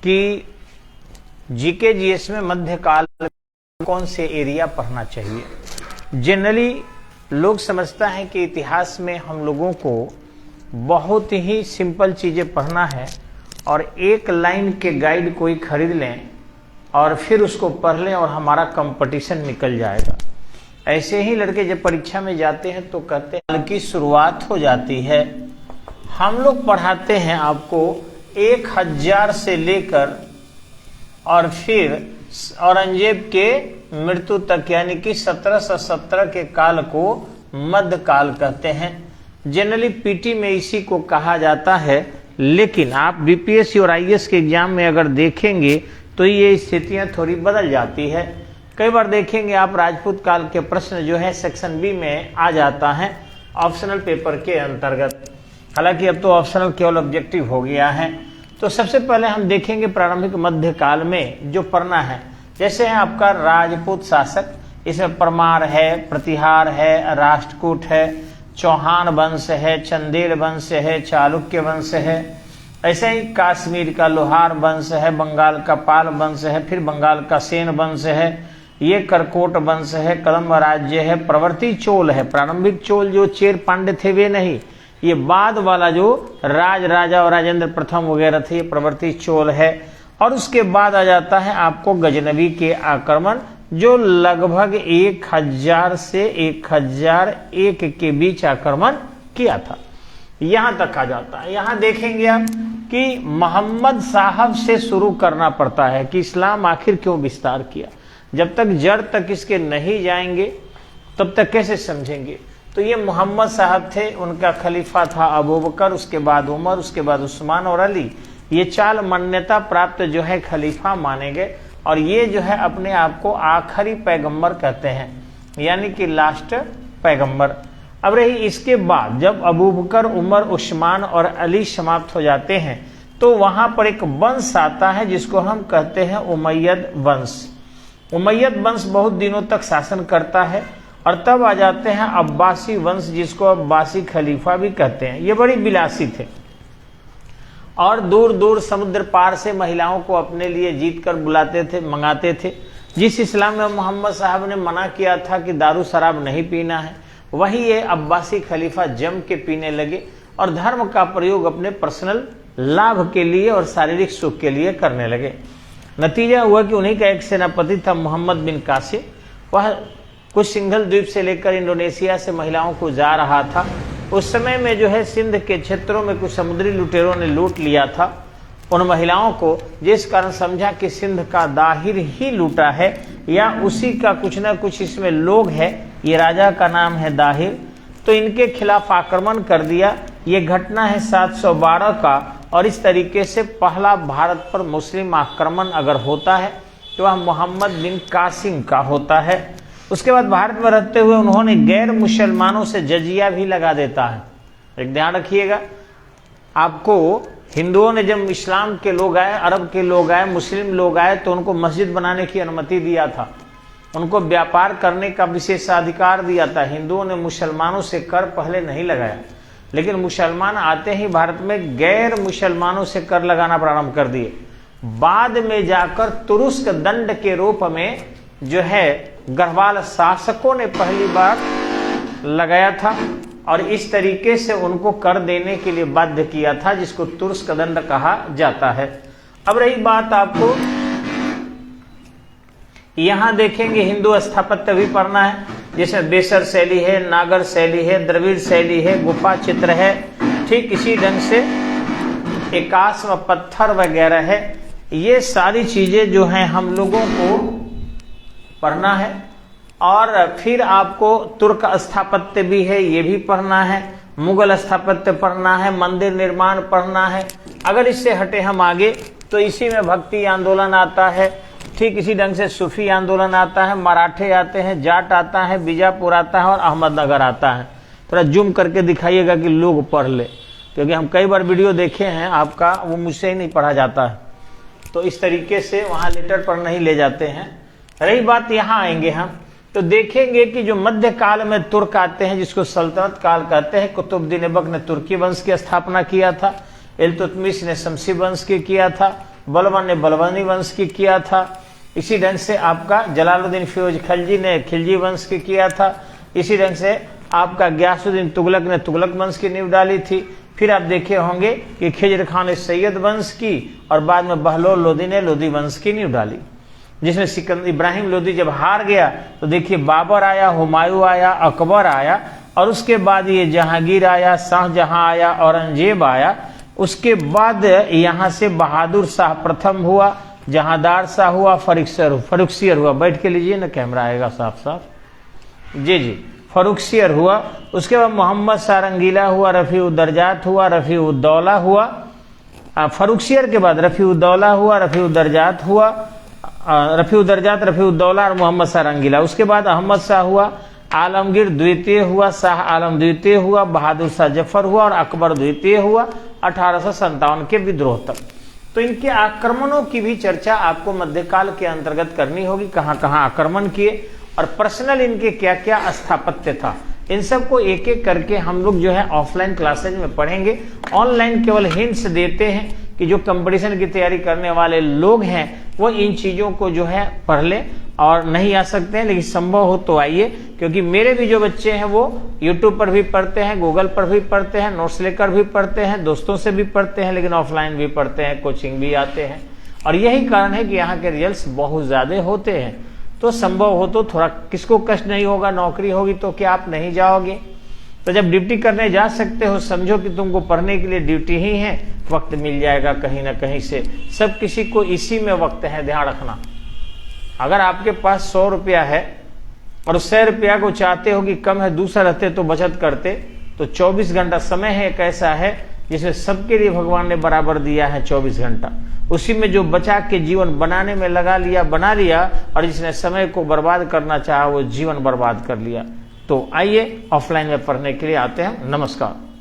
कि GK GS में मध्यकाल कौन से एरिया पढ़ना चाहिए। जनरली लोग समझता है कि इतिहास में हम लोगों को बहुत ही सिंपल चीजें पढ़ना है और एक लाइन के गाइड कोई खरीद लें और फिर उसको पढ़ लें और हमारा कंपटीशन निकल जाएगा। ऐसे ही लड़के जब परीक्षा में जाते हैं तो कहते हैं साल की शुरुआत हो जाती है। हम लोग पढ़ाते हैं आपको 1000 से लेकर और फिर औरंगजेब के मृत्यु तक, यानी कि 1717 के काल को मध्यकाल कहते हैं। जनरली पीटी में इसी को कहा जाता है, लेकिन आप बीपीएससी और आईएएस के एग्जाम में अगर देखेंगे तो ये स्थितियां थोड़ी बदल जाती है। कई बार देखेंगे आप राजपूत काल के प्रश्न जो है सेक्शन बी में आ जाता है ऑप्शनल पेपर के अंतर्गत। हालांकि अब तो ऑप्शनल केवल ऑब्जेक्टिव हो गया है। तो सबसे पहले हम देखेंगे प्रारंभिक मध्यकाल में जो पढ़ना है, जैसे है आपका राजपूत शासक, इसमें परमार है, प्रतिहार है, राष्ट्रकूट है, चौहान वंश है, चंदेल वंश है, चालुक्य वंश है। ऐसे ही कश्मीर का लोहार वंश है, बंगाल का पाल वंश है, फिर बंगाल का सेन वंश है, ये करकोट वंश है, कदम्ब राज्य है, प्रवर्ती चोल है। प्रारंभिक चोल जो चेर पांड्य थे वे नहीं, ये बाद वाला जो राजा और राजेंद्र प्रथम वगैरह थे ये प्रवर्ती चोल है। और उसके बाद आ जाता है आपको गजनवी के आक्रमण जो लगभग 1000 से 1001 के बीच आक्रमण किया था। यहां तक आ जाता है। यहां देखेंगे आप कि मोहम्मद साहब से शुरू करना पड़ता है कि इस्लाम आखिर क्यों विस्तार किया। जब तक जड़ तक इसके नहीं जाएंगे तब तक कैसे समझेंगे। तो ये मोहम्मद साहब थे, उनका खलीफा था अबू बकर, उसके बाद उमर, उसके बाद उस्मान और अली। ये 4 मान्यता प्राप्त जो है खलीफा माने गए और ये जो है अपने आप को आखिरी पैगंबर कहते हैं, यानी कि लास्ट पैगंबर। अब रही इसके बाद जब अबू बकर, उमर, उस्मान और अली समाप्त हो जाते हैं तो वहां पर एक वंश आता है जिसको हम कहते हैं उमैयद वंश। उमैयद वंश बहुत दिनों तक शासन करता है और तब आ जाते हैं अब्बासी वंश जिसको अब्बासी खलीफा भी कहते हैं। ये बड़ी विलासी थे और दूर दूर समुद्र पार से महिलाओं को अपने लिए जीत कर बुलाते थे, मंगाते थे। जिस इस्लाम में मोहम्मद साहब ने मना किया था कि दारू शराब नहीं पीना है, वही ये अब्बासी खलीफा जम के पीने लगे और धर्म का प्रयोग अपने पर्सनल लाभ के लिए और शारीरिक सुख के लिए करने लगे। नतीजा हुआ कि उन्हीं का एक सेनापति था मोहम्मद बिन कासिम। वह कुछ सिंघल द्वीप से लेकर इंडोनेशिया से महिलाओं को जा रहा था। उस समय में जो है सिंध के क्षेत्रों में कुछ समुद्री लुटेरों ने लूट लिया था उन महिलाओं को, जिस कारण समझा कि सिंध का दाहिर ही लूटा है या उसी का कुछ ना कुछ इसमें लोग है। ये राजा का नाम है दाहिर, तो इनके खिलाफ आक्रमण कर दिया। ये घटना है 712 का और इस तरीके से पहला भारत पर मुस्लिम आक्रमण अगर होता है तो वह मोहम्मद बिन कासिम का होता है। उसके बाद भारत में रहते हुए उन्होंने गैर मुसलमानों से जजिया भी लगा देता है। एक ध्यान रखिएगा, आपको हिंदुओं ने जब इस्लाम के लोग आए, अरब के लोग आए, मुस्लिम लोग आए तो उनको मस्जिद बनाने की अनुमति दिया था, उनको व्यापार करने का विशेषाधिकार दिया था। हिंदुओं ने मुसलमानों से कर पहले नहीं लगाया, लेकिन मुसलमान आते ही भारत में गैर मुसलमानों से कर लगाना प्रारंभ कर दिए। बाद में जाकर तुरुस्क दंड के रूप में जो है गढ़वाल शासकों ने पहली बार लगाया था और इस तरीके से उनको कर देने के लिए बाध्य किया था, जिसको तुरुस्क दंड कहा जाता है। अब रही बात आपको यहां देखेंगे हिंदू स्थापत्य भी पढ़ना है, जिसमें बेसर शैली है, नागर शैली है, द्रविड़ शैली है, गुफा चित्र है। ठीक इसी ढंग से एकाश्म पत्थर वगैरह है। ये सारी चीजें जो हैं हम लोगों को पढ़ना है। और फिर आपको तुर्क स्थापत्य भी है, ये भी पढ़ना है। मुगल स्थापत्य पढ़ना है, मंदिर निर्माण पढ़ना है। अगर इससे हटे हम आगे तो इसी में भक्ति आंदोलन आता है, ठीक इसी ढंग से सूफी आंदोलन आता है, मराठे आते हैं, जाट आता है, बीजापुर आता है और अहमदनगर आता है। थोड़ा जूम करके दिखाइएगा कि लोग पढ़ ले, क्योंकि हम कई बार वीडियो देखे हैं आपका, वो मुझसे ही नहीं पढ़ा जाता है। तो इस तरीके से वहां लेटर पर नहीं ले जाते हैं। रही बात यहाँ आएंगे हम तो देखेंगे कि जो मध्य काल में तुर्क आते हैं, जिसको सल्तनत काल कहते हैं। कुतुबुद्दीन ऐबक ने तुर्की वंश की स्थापना किया था, इल्तुतमिश ने शमसी वंश के किया था, बलबन ने बलबनी वंश की किया था। इसी ढंग से आपका जलालुद्दीन फिरोज खिलजी ने खिलजी वंश की किया था। इसी ढंग से आपका गयासुद्दीन तुगलक ने तुगलक वंश की नींव डाली थी। फिर आप देखे होंगे कि खिजर खान ने सैयद वंश की और बाद में बहलोल लोदी ने लोदी वंश की नींव डाली, जिसमें सिकंदर इब्राहिम लोदी जब हार गया तो देखिए बाबर आया, हुमायूं आया, अकबर आया और उसके बाद ये जहांगीर आया, शाहजहां आया, औरंगजेब आया। उसके बाद यहाँ से बहादुर शाह प्रथम हुआ, जहांदार शाह हुआ, फरुखसियर हुआ। बैठ के लीजिए ना, कैमरा आएगा साफ साफ। जी जी, फरुखसियर हुआ। उसके बाद मोहम्मद शाह रंगीला हुआ, रफीउद्दर्जात हुआ, रफीउद्दौला हुआ। फरुखसियर के बाद रफीउद्दौला हुआ, रफीउद्दर्जात हुआ, रफीउद्दर्जात, रफीउद्दौला और मोहम्मद शाह रंगीला। उसके बाद अहमद शाह हुआ, आलमगीर द्वितीय हुआ, शाह आलम द्वितीय हुआ, बहादुर शाह जफर हुआ और अकबर द्वितीय हुआ 1857 के विद्रोह तक। तो इनके आक्रमणों की भी चर्चा आपको मध्यकाल के अंतर्गत करनी होगी, कहां कहां आक्रमण किए और पर्सनल इनके क्या क्या स्थापत्य था। इन सब को एक एक करके हम लोग जो है ऑफलाइन क्लासेज में पढ़ेंगे। ऑनलाइन केवल हिंट्स देते हैं कि जो कंपटीशन की तैयारी करने वाले लोग हैं वो इन चीजों को जो है पढ़ ले, और नहीं आ सकते हैं लेकिन संभव हो तो आइए, क्योंकि मेरे भी जो बच्चे हैं वो यूट्यूब पर भी पढ़ते हैं, गूगल पर भी पढ़ते हैं, नोट्स लेकर भी पढ़ते हैं, दोस्तों से भी पढ़ते हैं, लेकिन ऑफलाइन भी पढ़ते हैं, कोचिंग भी आते हैं। और यही कारण है कि यहाँ के रिजल्ट्स बहुत ज्यादा होते हैं। तो संभव हो तो थोड़ा, किसको कष्ट नहीं होगा, नौकरी होगी तो क्या आप नहीं जाओगे? तो जब ड्यूटी करने जा सकते हो, समझो कि तुमको पढ़ने के लिए ड्यूटी ही है, वक्त मिल जाएगा कहीं ना कहीं से। सब किसी को इसी में वक्त है, ध्यान रखना। अगर आपके पास 100 रुपया है और 100 रुपया को चाहते हो कि कम है, दूसरा रहते तो बचत करते, तो 24 घंटा समय है एक ऐसा है जिसमें सबके लिए भगवान ने बराबर दिया है 24 घंटा। उसी में जो बचा के जीवन बनाने में लगा लिया, बना लिया, और जिसने समय को बर्बाद करना चाहा वो जीवन बर्बाद कर लिया। तो आइए ऑफलाइन में पढ़ने के लिए आते हैं। नमस्कार।